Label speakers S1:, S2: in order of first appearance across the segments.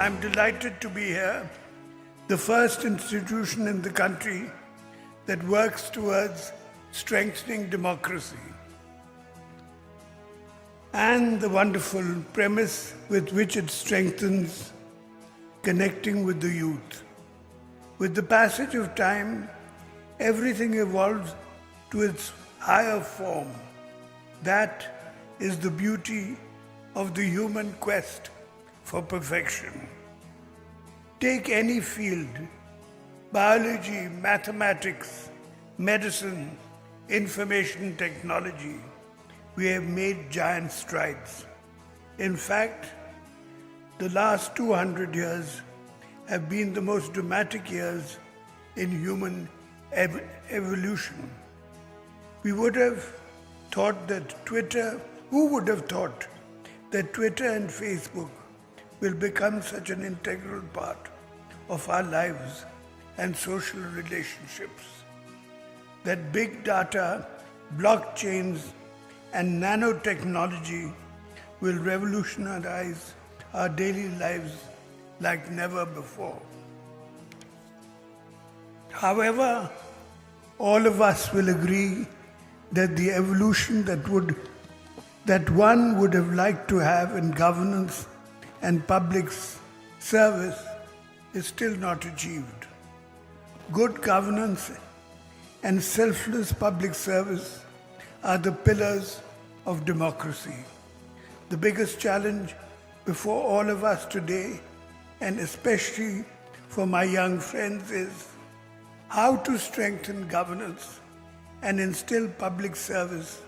S1: I'm delighted to be here, the first institution in the country that works towards strengthening democracy, and the wonderful premise with which it strengthens connecting with the youth. With the passage of time, everything evolves to its higher form. That is the beauty of the human quest for perfection. Take any field, biology, mathematics, medicine, information technology, we have made giant strides. In fact, the last 200 years have been the most dramatic years in human evolution. We would have thought that who would have thought that Twitter and Facebook will become such an integral part of our lives and social relationships? That big data, blockchains, and nanotechnology will revolutionize our daily lives like never before. However, all of us will agree that the evolution that one would have liked to have in governance and public service is still not achieved. Good governance and selfless public service are the pillars of democracy. The biggest challenge before all of us today, and especially for my young friends, is how to strengthen governance and instill public service,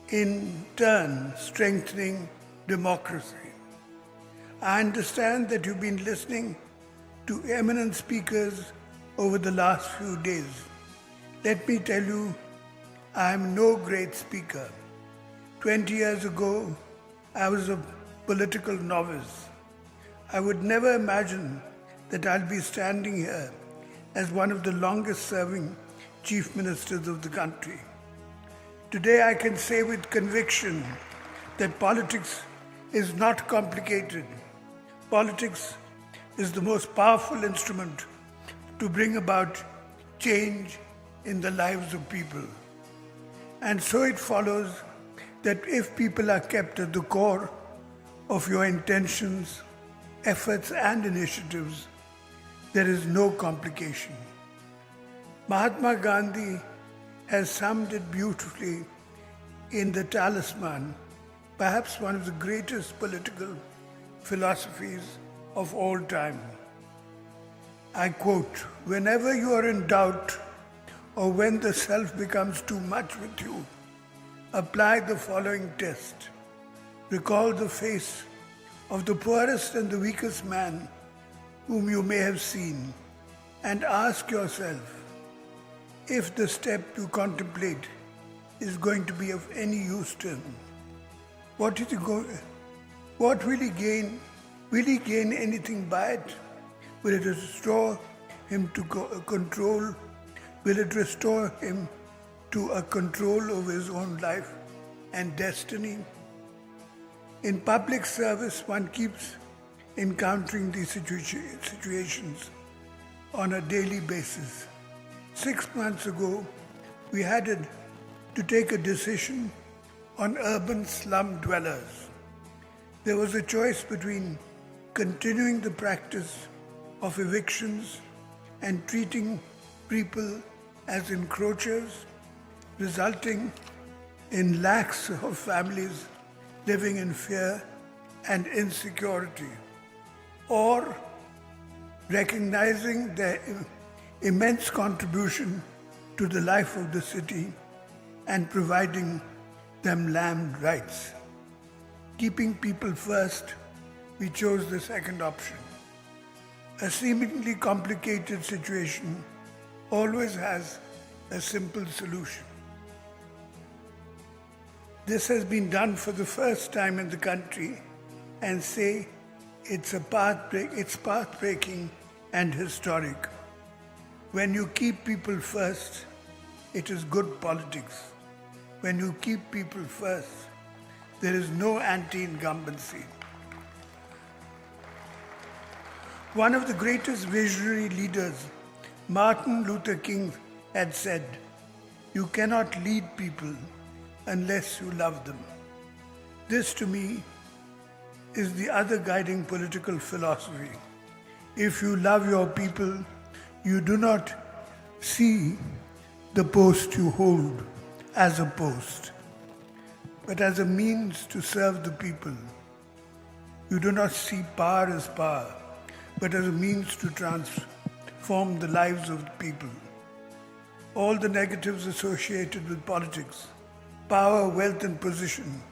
S1: in turn strengthening democracy. I understand that you've been listening to eminent speakers over the last few days. Let me tell you, I am no great speaker. 20 years ago, I was a political novice. I would never imagine that I'll be standing here as one of the longest serving chief ministers of the country. Today I can say with conviction that politics is not complicated. Politics is the most powerful instrument to bring about change in the lives of people. And so it follows that if people are kept at the core of your intentions, efforts, and initiatives, there is no complication. Mahatma Gandhi has summed it beautifully in The Talisman, perhaps one of the greatest political philosophies of all time. I quote, "Whenever you are in doubt or when the self becomes too much with you, apply the following test. Recall the face of the poorest and the weakest man whom you may have seen, and ask yourself if the step you contemplate is going to be of any use to him. What will he gain? Will he gain anything by it? Will it restore him to control? Will it restore him to a control over his own life and destiny?" In public service, one keeps encountering these situations on a daily basis. 6 months ago, we had to take a decision on urban slum dwellers. There was a choice between continuing the practice of evictions and treating people as encroachers, resulting in lakhs of families living in fear and insecurity, or recognizing their immense contribution to the life of the city and providing them land rights. Keeping people first, we chose the second option. A seemingly complicated situation always has a simple solution. This has been done for the first time in the country, and say it's path-breaking and historic. When you keep people first, it is good politics. When you keep people first, there is no anti-incumbency. One of the greatest visionary leaders, Martin Luther King, had said, "You cannot lead people unless you love them." This to me is the other guiding political philosophy. If you love your people, you do not see the post you hold as a post, but as a means to serve the people. You do not see power as power, but as a means to transform the lives of the people. All the negatives associated with politics, power, wealth and position,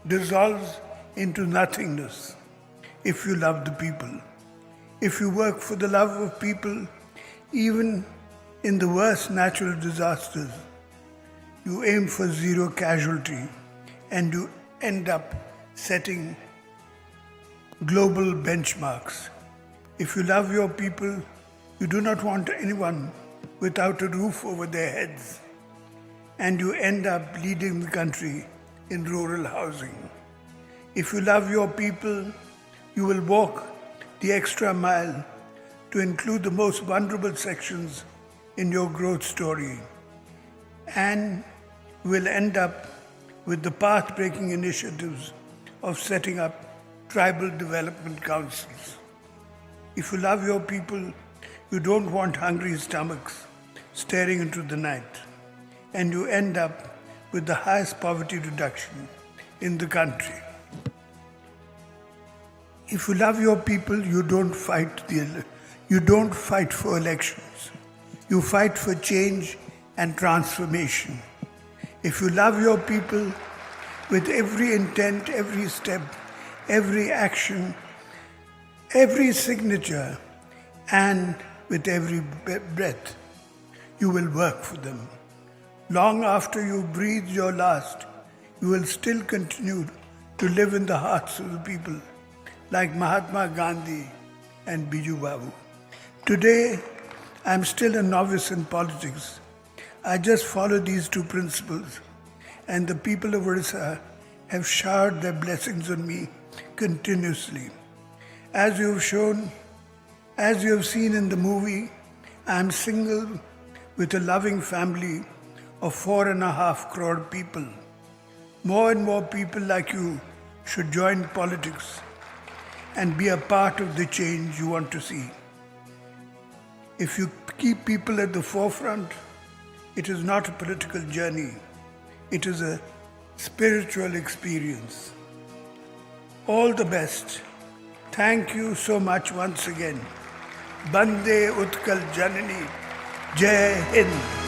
S1: dissolves into nothingness if you love the people. If you work for the love of people, even in the worst natural disasters, you aim for zero casualty and you end up setting global benchmarks. If you love your people, you do not want anyone without a roof over their heads, and you end up leading the country in rural housing. If you love your people, you will walk the extra mile to include the most vulnerable sections in your growth story, and will end up with the path-breaking initiatives of setting up tribal development councils. If you love your people, you don't want hungry stomachs staring into the night, and you end up with the highest poverty reduction in the country. If you love your people, you don't fight for elections. You fight for change and transformation. If you love your people with every intent, every step, every action, every signature, and with every breath, you will work for them. Long after you breathe your last, you will still continue to live in the hearts of the people, like Mahatma Gandhi and Biju Babu. Today, I am still a novice in politics. I just follow these two principles, and the people of Odisha have showered their blessings on me continuously. As you have seen in the movie, I am single with a loving family of 4.5 crore people. More and more people like you should join politics and be a part of the change you want to see. If you keep people at the forefront, it is not a political journey. It is a spiritual experience. All the best. Thank you so much once again. Bande Utkal Janani. Jai Hind.